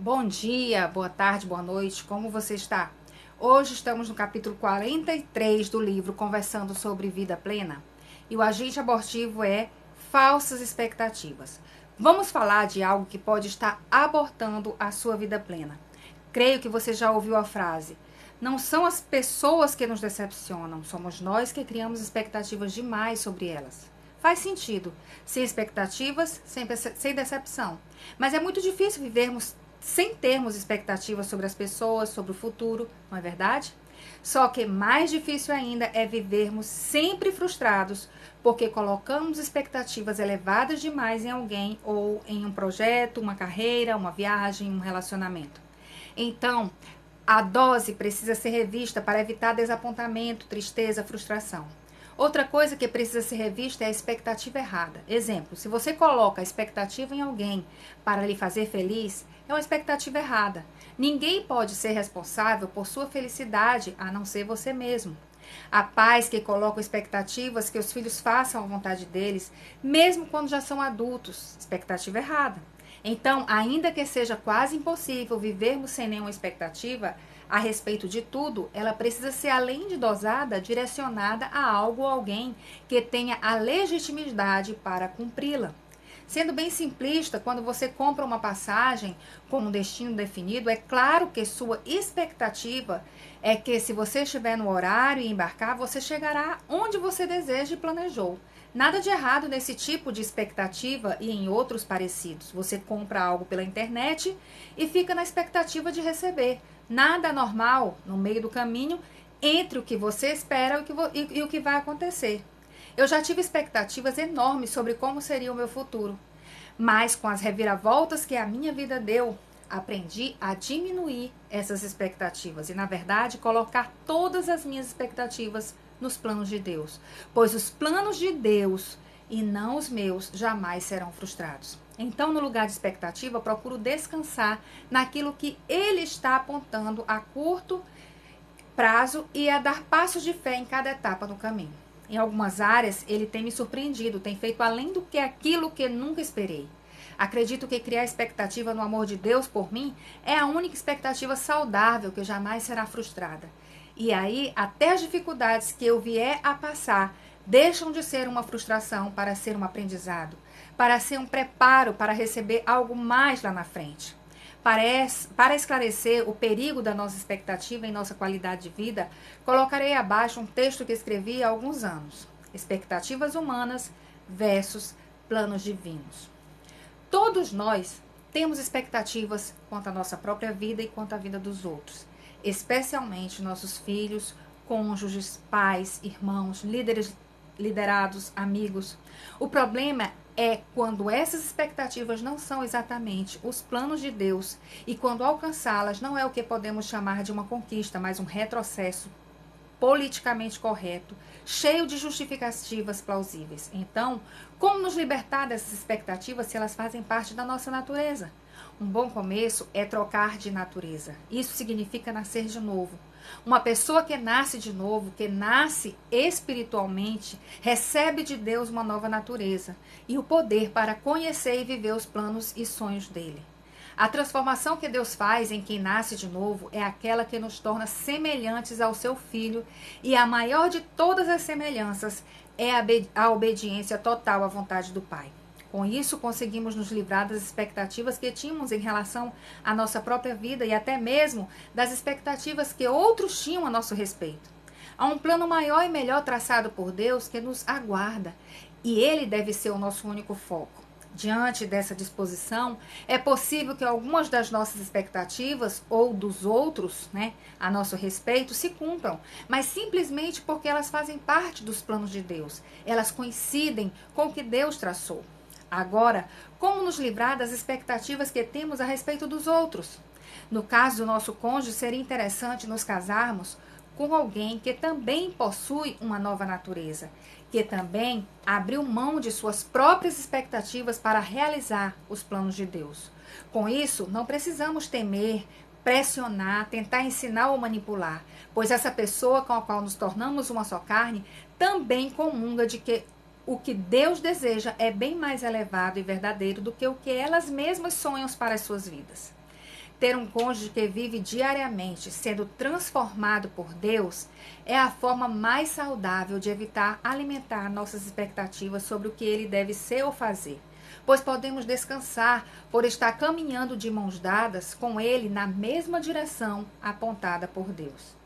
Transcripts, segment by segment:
Bom dia, boa tarde, boa noite, como você está? Hoje estamos no capítulo 43 do livro Conversando sobre Vida Plena e o agente abortivo é falsas expectativas. Vamos falar de algo que pode estar abortando a sua vida plena. Creio que você já ouviu a frase: não são as pessoas que nos decepcionam, somos nós que criamos expectativas demais sobre elas. Faz sentido. Sem expectativas, sem decepção. Mas é muito difícil vivermos sem termos expectativas sobre as pessoas, sobre o futuro, não é verdade? Só que mais difícil ainda é vivermos sempre frustrados, porque colocamos expectativas elevadas demais em alguém ou em um projeto, uma carreira, uma viagem, um relacionamento. Então, a dose precisa ser revista para evitar desapontamento, tristeza, frustração. Outra coisa que precisa ser revista é a expectativa errada. Exemplo, se você coloca a expectativa em alguém para lhe fazer feliz, é uma expectativa errada. Ninguém pode ser responsável por sua felicidade a não ser você mesmo. Há pais que colocam expectativas que os filhos façam a vontade deles, mesmo quando já são adultos. Expectativa errada. Então, ainda que seja quase impossível vivermos sem nenhuma expectativa a respeito de tudo, ela precisa ser, além de dosada, direcionada a algo ou alguém que tenha a legitimidade para cumpri-la. Sendo bem simplista, quando você compra uma passagem com um destino definido, é claro que sua expectativa é que, se você estiver no horário e embarcar, você chegará onde você deseja e planejou. Nada de errado nesse tipo de expectativa e em outros parecidos. Você compra algo pela internet e fica na expectativa de receber. Nada normal no meio do caminho entre o que você espera e o que vai acontecer. Eu já tive expectativas enormes sobre como seria o meu futuro, mas com as reviravoltas que a minha vida deu, aprendi a diminuir essas expectativas e, na verdade, colocar todas as minhas expectativas nos planos de Deus, pois os planos de Deus e não os meus jamais serão frustrados. Então, no lugar de expectativa, procuro descansar naquilo que Ele está apontando a curto prazo e a dar passos de fé em cada etapa do caminho. Em algumas áreas, Ele tem me surpreendido, tem feito além do que aquilo que nunca esperei. Acredito que criar expectativa no amor de Deus por mim é a única expectativa saudável que jamais será frustrada. E aí, até as dificuldades que eu vier a passar deixam de ser uma frustração para ser um aprendizado, para ser um preparo para receber algo mais lá na frente. Para esclarecer o perigo da nossa expectativa em nossa qualidade de vida, colocarei abaixo um texto que escrevi há alguns anos: Expectativas humanas versus planos divinos. Todos nós temos expectativas quanto à nossa própria vida e quanto à vida dos outros, especialmente nossos filhos, cônjuges, pais, irmãos, liderados, amigos. O problema é quando essas expectativas não são exatamente os planos de Deus e quando alcançá-las não é o que podemos chamar de uma conquista, mas um retrocesso politicamente correto, cheio de justificativas plausíveis. Então, como nos libertar dessas expectativas se elas fazem parte da nossa natureza? Um bom começo é trocar de natureza. Isso significa nascer de novo. Uma pessoa que nasce de novo, que nasce espiritualmente, recebe de Deus uma nova natureza e o poder para conhecer e viver os planos e sonhos dele. A transformação que Deus faz em quem nasce de novo é aquela que nos torna semelhantes ao seu Filho, e a maior de todas as semelhanças é a obediência total à vontade do Pai. Com isso, conseguimos nos livrar das expectativas que tínhamos em relação à nossa própria vida e até mesmo das expectativas que outros tinham a nosso respeito. Há um plano maior e melhor traçado por Deus que nos aguarda, e ele deve ser o nosso único foco. Diante dessa disposição, é possível que algumas das nossas expectativas ou dos outros, a nosso respeito, se cumpram, mas simplesmente porque elas fazem parte dos planos de Deus. Elas coincidem com o que Deus traçou. Agora, como nos livrar das expectativas que temos a respeito dos outros? No caso do nosso cônjuge, seria interessante nos casarmos com alguém que também possui uma nova natureza, que também abriu mão de suas próprias expectativas para realizar os planos de Deus. Com isso, não precisamos temer, pressionar, tentar ensinar ou manipular, pois essa pessoa com a qual nos tornamos uma só carne também comunga de que o que Deus deseja é bem mais elevado e verdadeiro do que o que elas mesmas sonham para as suas vidas. Ter um cônjuge que vive diariamente sendo transformado por Deus é a forma mais saudável de evitar alimentar nossas expectativas sobre o que ele deve ser ou fazer, pois podemos descansar por estar caminhando de mãos dadas com ele na mesma direção apontada por Deus.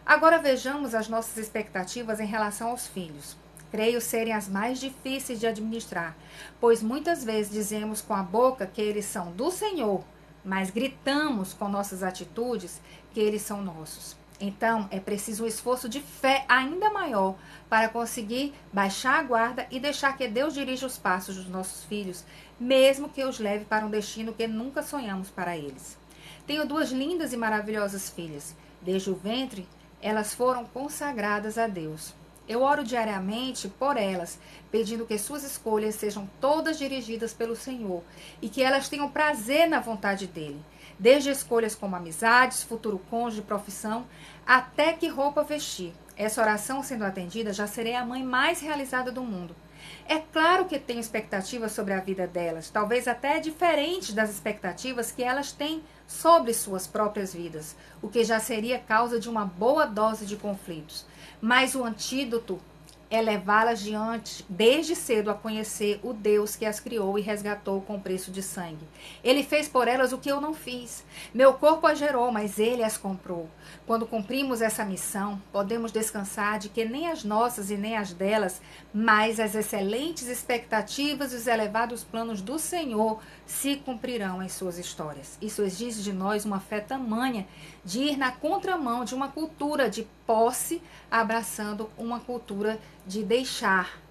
Agora vejamos as nossas expectativas em relação aos filhos. Creio serem as mais difíceis de administrar, pois muitas vezes dizemos com a boca que eles são do Senhor, mas gritamos com nossas atitudes que eles são nossos. Então, é preciso um esforço de fé ainda maior para conseguir baixar a guarda e deixar que Deus dirija os passos dos nossos filhos, mesmo que os leve para um destino que nunca sonhamos para eles. Tenho 2 lindas e maravilhosas filhas. Desde o ventre, elas foram consagradas a Deus. Eu oro diariamente por elas, pedindo que suas escolhas sejam todas dirigidas pelo Senhor e que elas tenham prazer na vontade dele, desde escolhas como amizades, futuro cônjuge, profissão, até que roupa vestir. Essa oração sendo atendida, já serei a mãe mais realizada do mundo. É claro que tenho expectativas sobre a vida delas, talvez até diferentes das expectativas que elas têm sobre suas próprias vidas, o que já seria causa de uma boa dose de conflitos. Mas o antídoto é levá-las diante, desde cedo, a conhecer o Deus que as criou e resgatou com preço de sangue. Ele fez por elas o que eu não fiz. Meu corpo as gerou, mas ele as comprou. Quando cumprimos essa missão, podemos descansar de que nem as nossas e nem as delas, mas as excelentes expectativas e os elevados planos do Senhor se cumprirão em suas histórias. Isso exige de nós uma fé tamanha de ir na contramão de uma cultura de posse, abraçando uma cultura de deixar,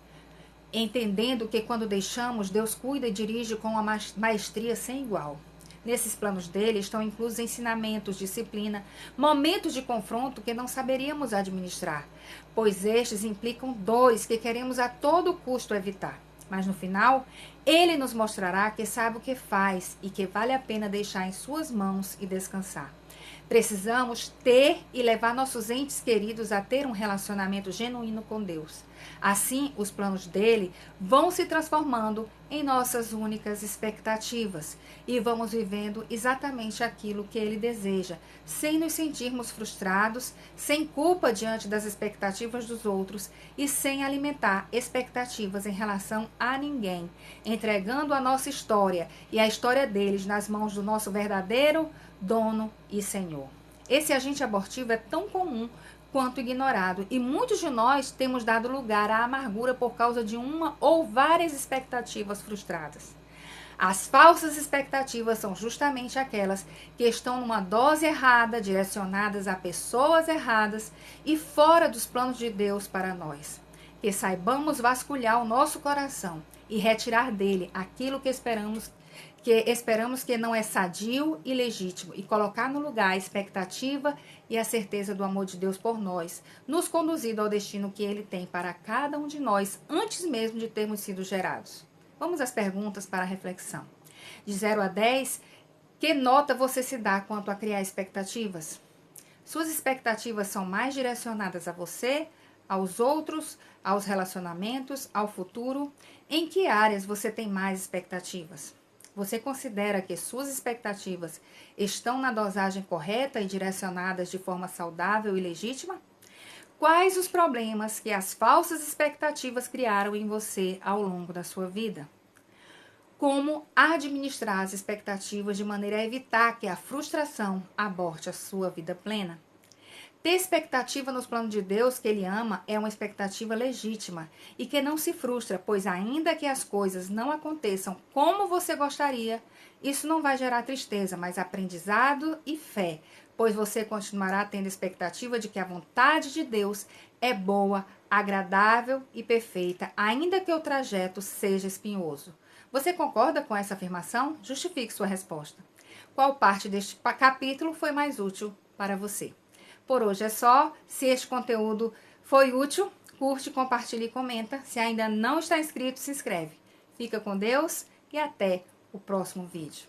entendendo que quando deixamos, Deus cuida e dirige com uma maestria sem igual. Nesses planos dele estão inclusos ensinamentos, disciplina, momentos de confronto que não saberíamos administrar, pois estes implicam dores que queremos a todo custo evitar. Mas no final, ele nos mostrará que sabe o que faz e que vale a pena deixar em suas mãos e descansar. Precisamos ter e levar nossos entes queridos a ter um relacionamento genuíno com Deus. Assim, os planos dele vão se transformando em nossas únicas expectativas e vamos vivendo exatamente aquilo que ele deseja, sem nos sentirmos frustrados, sem culpa diante das expectativas dos outros e sem alimentar expectativas em relação a ninguém, entregando a nossa história e a história deles nas mãos do nosso verdadeiro dono e Senhor. Esse agente abortivo é tão comum quanto ignorado e muitos de nós temos dado lugar à amargura por causa de uma ou várias expectativas frustradas. As falsas expectativas são justamente aquelas que estão numa dose errada, direcionadas a pessoas erradas e fora dos planos de Deus para nós. Que saibamos vasculhar o nosso coração e retirar dele aquilo que esperamos que não é sadio e legítimo e colocar no lugar a expectativa e a certeza do amor de Deus por nós, nos conduzindo ao destino que ele tem para cada um de nós antes mesmo de termos sido gerados. Vamos às perguntas para a reflexão. De 0 a 10, que nota você se dá quanto a criar expectativas? Suas expectativas são mais direcionadas a você, aos outros, aos relacionamentos, ao futuro? Em que áreas você tem mais expectativas? Você considera que suas expectativas estão na dosagem correta e direcionadas de forma saudável e legítima? Quais os problemas que as falsas expectativas criaram em você ao longo da sua vida? Como administrar as expectativas de maneira a evitar que a frustração aborte a sua vida plena? Ter expectativa nos planos de Deus que Ele ama é uma expectativa legítima e que não se frustra, pois ainda que as coisas não aconteçam como você gostaria, isso não vai gerar tristeza, mas aprendizado e fé, pois você continuará tendo expectativa de que a vontade de Deus é boa, agradável e perfeita, ainda que o trajeto seja espinhoso. Você concorda com essa afirmação? Justifique sua resposta. Qual parte deste capítulo foi mais útil para você? Por hoje é só. Se este conteúdo foi útil, curte, compartilhe e comenta. Se ainda não está inscrito, se inscreve. Fica com Deus e até o próximo vídeo.